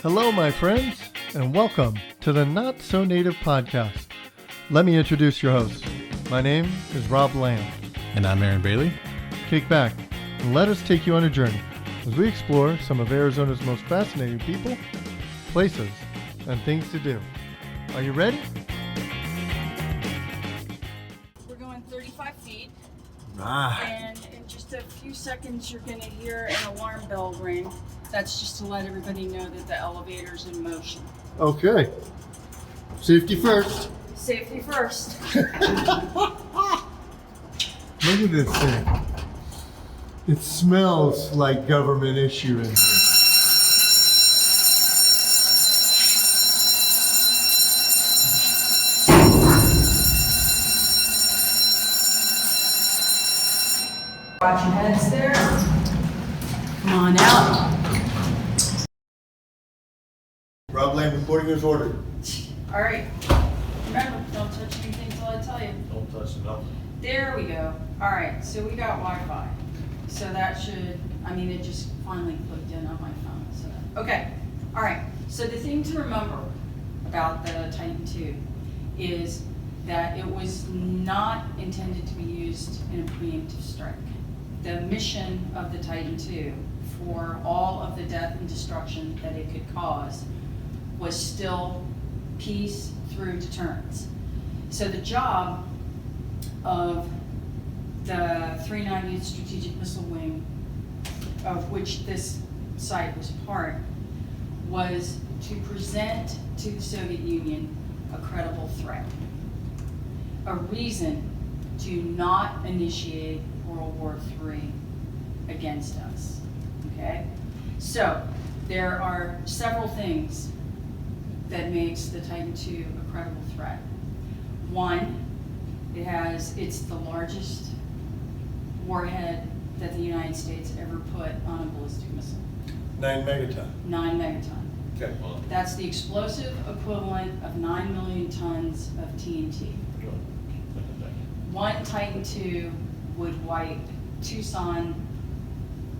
Hello, my friends, and welcome to the Not So Native podcast. Let me introduce your host. My name is Rob Lamb. And I'm Aaron Bailey. Kick back and let us take you on a journey as we explore some of Arizona's most fascinating people, places, and things to do. Are you ready? We're going 35 feet, Ah. and in just a few seconds you're going to hear an alarm bell ring. That's just to let everybody know that the elevator's in motion. Okay. Safety first. Safety first. Look at this thing. It smells like government issue in here. Watch your heads there. Come on out. Rob Lamb reporting as ordered. All right. Remember, don't touch anything until I tell you. Don't touch nothing. There we go. All right, so we got Wi-Fi. So that should, it just finally clicked in on my phone. So okay. All right. So the thing to remember about the Titan II is that it was not intended to be used in a preemptive strike. The mission of the Titan II, for all of the death and destruction that it could cause, was still peace through deterrence. So the job of the 390th Strategic Missile Wing, of which this site was part, was to present to the Soviet Union a credible threat, a reason to not initiate World War III against us, okay? So there are several things that makes the Titan II a credible threat. One, it's the largest warhead that the United States ever put on a ballistic missile. 9 megaton. 9 megaton. Okay. That's the explosive equivalent of 9 million tons of TNT. One Titan II would wipe Tucson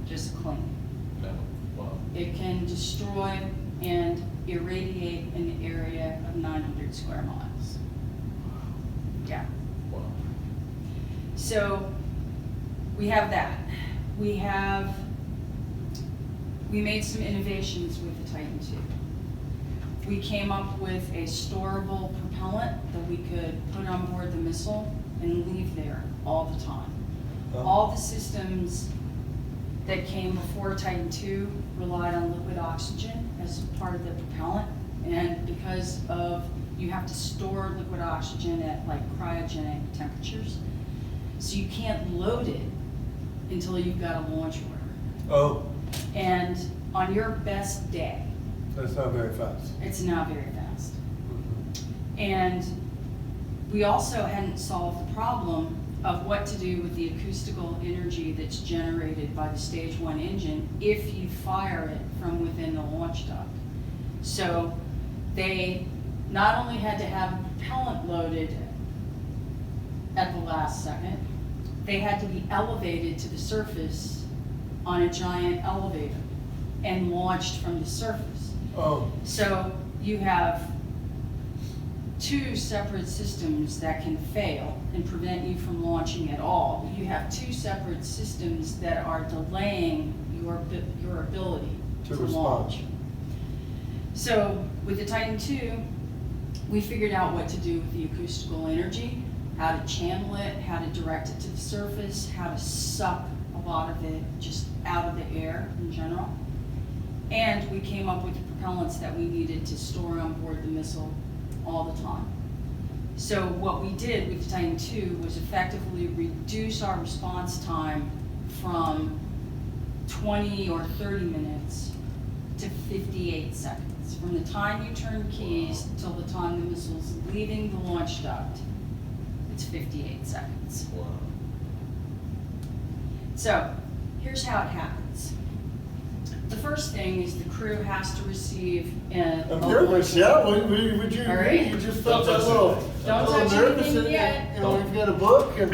just clean. It can destroy and irradiate an area of 900 square miles. Yeah. So we have that. We made some innovations with the Titan II. We came up with a storable propellant that we could put on board the missile and leave there all the time. All the systems that came before Titan II relied on liquid oxygen as part of the propellant, and because of you have to store liquid oxygen at like cryogenic temperatures, so you can't load it until you've got a launch order. Oh, And on your best day, that's not very fast. it's not very fast. And we also hadn't solved the problem of what to do with the acoustical energy that's generated by the stage 1 engine if you fire it from within the launch duct. So they not only had to have propellant loaded at the last second, they had to be elevated to the surface on a giant elevator and launched from the surface. Oh, So you have two separate systems that can fail and prevent you from launching at all. You have two separate systems that are delaying your ability to launch. So with the Titan II, we figured out what to do with the acoustical energy, how to channel it, how to direct it to the surface, how to suck a lot of it just out of the air in general. And we came up with the propellants that we needed to store on board the missile all the time. So what we did with the Titan II was effectively reduce our response time from 20 or 30 minutes to 58 seconds. From the time you turn the keys till the time the missile's leaving the launch duct, it's 58 seconds. Wow. So here's how it happens. The first thing is the crew has to receive I'm nervous, yeah. Would you All right. You just felt that little, Don't little touch nervous anything and, yet. you know, we've got a book and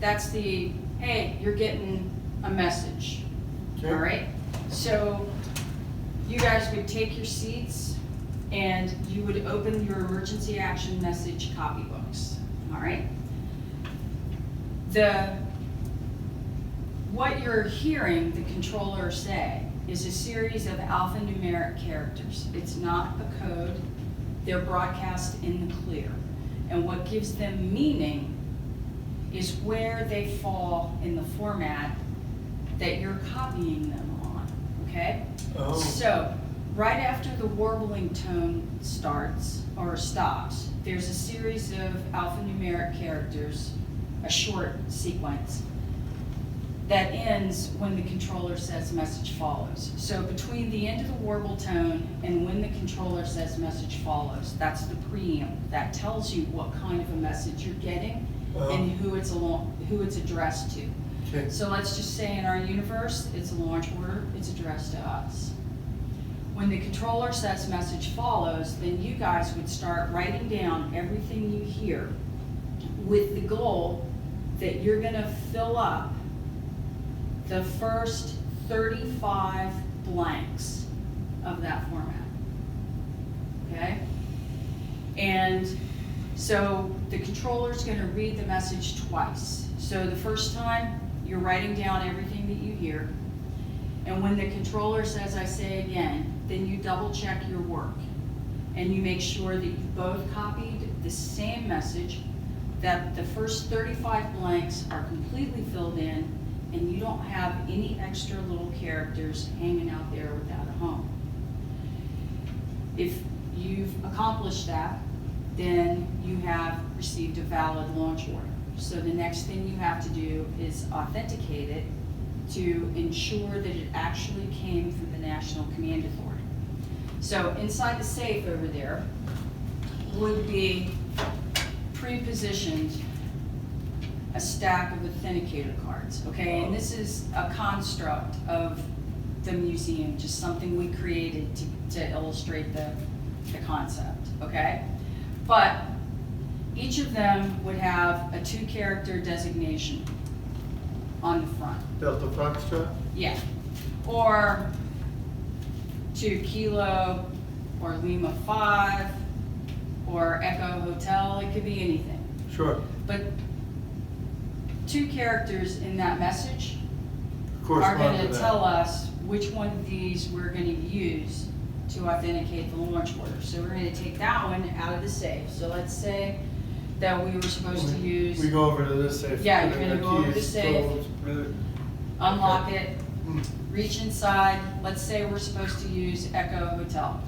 that's the, hey, you're getting a message. Okay. All right? So you guys would take your seats and you would open your emergency action message copybooks. All right? What you're hearing the controller say is a series of alphanumeric characters. It's not a code. They're broadcast in the clear. And what gives them meaning is where they fall in the format that you're copying them on, okay? Oh. So, right after the warbling tone starts or stops, there's a series of alphanumeric characters, a short sequence, that ends when the controller says message follows. So between the end of the warble tone and when the controller says message follows, that's the preamble. That tells you what kind of a message you're getting and who it's addressed to. Okay. So let's just say in our universe, it's a launch order, it's addressed to us. When the controller says message follows, then you guys would start writing down everything you hear with the goal that you're gonna fill up the first 35 blanks of that format, okay? And so the controller's gonna read the message twice. So the first time, you're writing down everything that you hear, and when the controller says, I say again, then you double check your work, and you make sure that you both copied the same message, that the first 35 blanks are completely filled in, and you don't have any extra little characters hanging out there without a home. If you've accomplished that, then you have received a valid launch order. So the next thing you have to do is authenticate it to ensure that it actually came from the National Command Authority. So inside the safe over there would be pre-positioned a stack of authenticator cards, okay? And this is a construct of the museum, just something we created to illustrate the concept, okay? But each of them would have a 2-character designation on the front. Delta Foxtrot? Yeah. Or 2 Kilo, or Lima 5, or Echo Hotel, it could be anything. Sure. But 2 characters in that message are Correspond going to to that. tell us which one of these we're going to use to authenticate the launch order. So we're going to take that one out of the safe. So let's say that we were supposed to use, We go over to this safe. Yeah, put you're in gonna the go over to keys, safe. close, really- unlock it, Mm. reach inside. Let's say we're supposed to use Echo Hotel.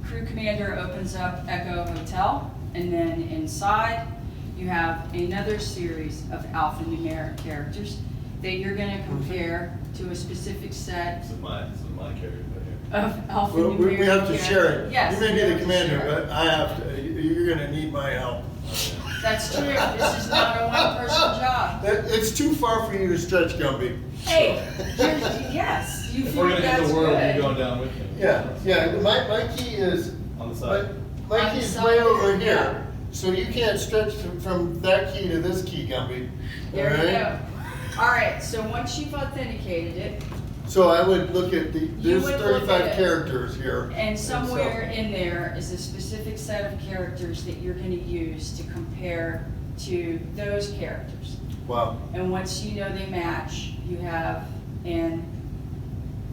Crew commander opens up Echo Hotel, and then inside you have another series of alphanumeric characters that you're going to compare to a specific set This is my character right here. of Well, alphanumeric we have to share it. Yes. You may we be have the to commander, share it. but I have to, you're gonna need my help. That's true. This is not a one-person job. It's too far for you to stretch, Gumby. Hey, yes, you If feel we're gonna that's hit the world, good. you're going down with me. Yeah, my key is, On the my, side. my On the key's side, way over yeah. here. So you can't stretch from that key to this key, Gumby. There you Alright? go. All right, so once you've authenticated it, So I would look at there's would look 35 at it. characters here. and so- somewhere in there is a specific set of characters that you're going to use to compare to those characters. Wow. And once you know they match, you have an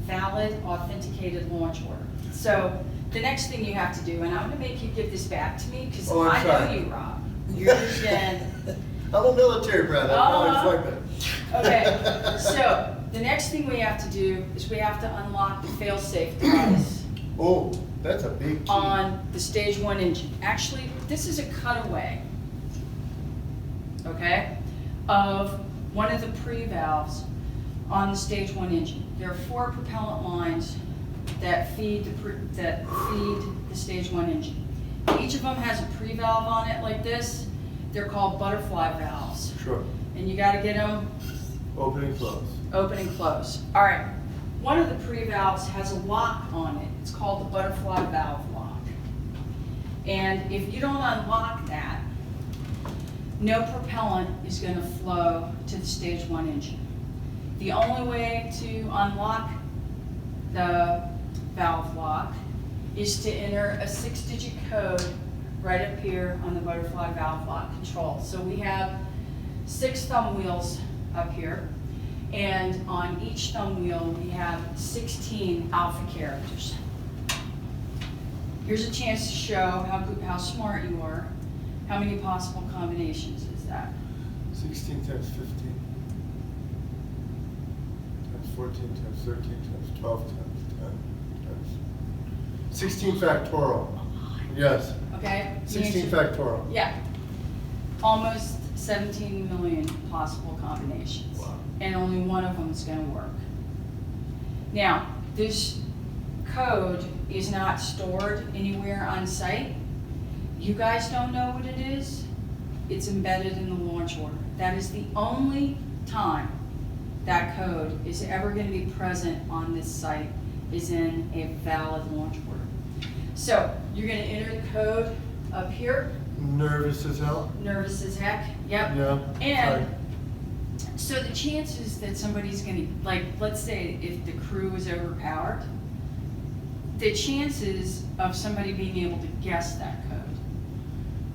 valid authenticated launch order. So the next thing you have to do, and I'm going to make you give this back to me because Oh, I'm I know sorry. you, Rob. You're just I'm a military brat, I Uh-huh. probably fucked it. Okay, so the next thing we have to do is we have to unlock the fail-safe device Oh, that's a big key. on the stage 1 engine. Actually, this is a cutaway, okay, of one of the pre-valves on the stage 1 engine. There are 4 propellant lines that feed the stage 1 engine. Each of them has a pre-valve on it like this. They're called butterfly valves, Sure. and you got to get them Open and close. open and close. All right, one of the pre-valves has a lock on it. It's called the butterfly valve lock. And if you don't unlock that, no propellant is going to flow to the stage 1 engine. The only way to unlock the valve lock is to enter a 6-digit code right up here on the butterfly valve lock control. So we have 6 thumb wheels up here, and on each thumb wheel we have 16 alpha characters. Here's a chance to show how smart you are. How many possible combinations is that? 16 times 15 times 14 times 13 times 12 times 10 times 16 factorial. Yes. Okay? 16 factorial. Yeah. Almost 17 million possible combinations. Wow. And only one of them is going to work. Now, this code is not stored anywhere on site. You guys don't know what it is. It's embedded in the launch order. That is the only time that code is ever going to be present on this site, is in a valid launch order. So you're going to enter the code up here. Nervous as hell. Nervous as heck. Yep. Yeah. And so the chances that somebody's going to, like, let's say if the crew is overpowered, the chances of somebody being able to guess that code,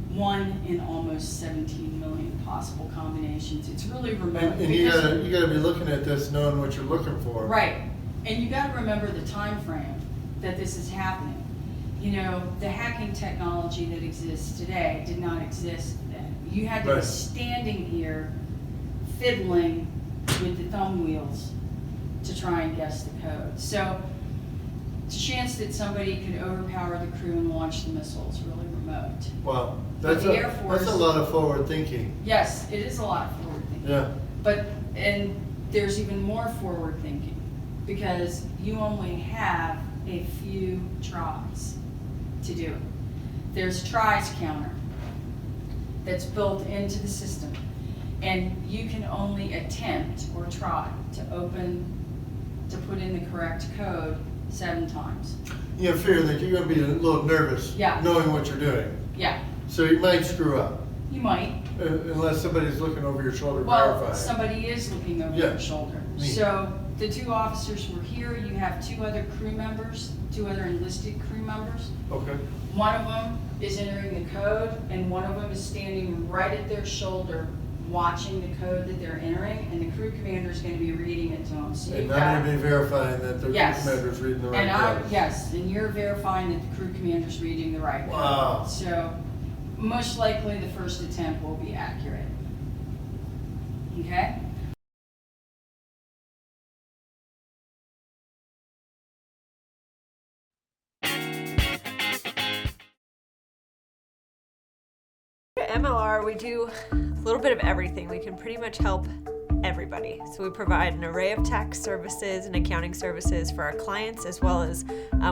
1 in almost 17 million possible combinations. It's really remote. And you gotta be looking at this, knowing what you're looking for. Right. And you gotta remember the time frame that this is happening. You know, the hacking technology that exists today did not exist then. You had to be standing here fiddling with the thumb wheels to try and guess the code. So the chance that somebody could overpower the crew and launch the missile is really remote. Wow. But That's the Air Force, that's a lot of forward thinking. Yes, it is a lot of forward thinking. Yeah. And there's even more forward thinking, because you only have a few tries to do it. There's tries counter that's built into the system, and you can only attempt or try to put in the correct code 7 times. You have fear that you're going to be a little nervous, Yeah. knowing what you're doing. Yeah, So you might screw up, you might. unless somebody's looking over your shoulder Well, verifying. somebody is looking over Yeah. your shoulder. Me. So the 2 officers were here. You have 2 other crew members, 2 other enlisted crew members. Okay. One of them is entering the code, and one of them is standing right at their shoulder watching the code that they're entering, and the crew commander is going to be reading it to them. So And you've I'm got, going to be verifying that the Yes. commander's reading the right and code. yes, and you're verifying that the crew commander's reading the right Wow. code. So most likely the first attempt will be accurate. Okay? At MLR, we do a little bit of everything. We can pretty much help everybody. So we provide an array of tax services and accounting services for our clients, as well as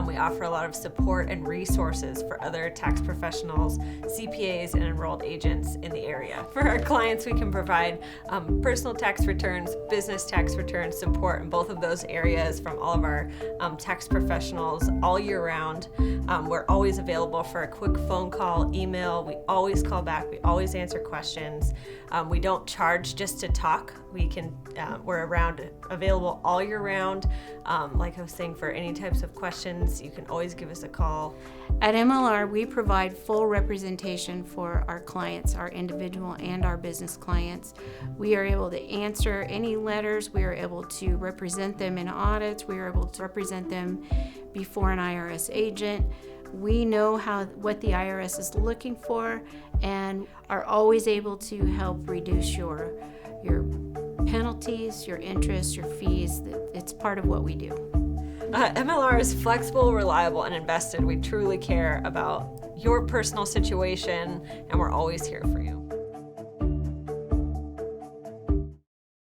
we offer a lot of support and resources for other tax professionals, CPAs, and enrolled agents in the area. For our clients, we can provide personal tax returns, business tax returns, support in both of those areas from all of our tax professionals all year round. We're always available for a quick phone call, email. We always call back. We always answer questions. We don't charge just to talk. We're available all year round. Like I was saying, for any types of questions, you can always give us a call. At MLR, we provide full representation for our clients, our individual and our business clients. We are able to answer any letters. We are able to represent them in audits. We are able to represent them before an IRS agent. We know what the IRS is looking for and are always able to help reduce your penalties, your interest, your fees. It's part of what we do. MLR is flexible, reliable, and invested. We truly care about your personal situation, and we're always here for you.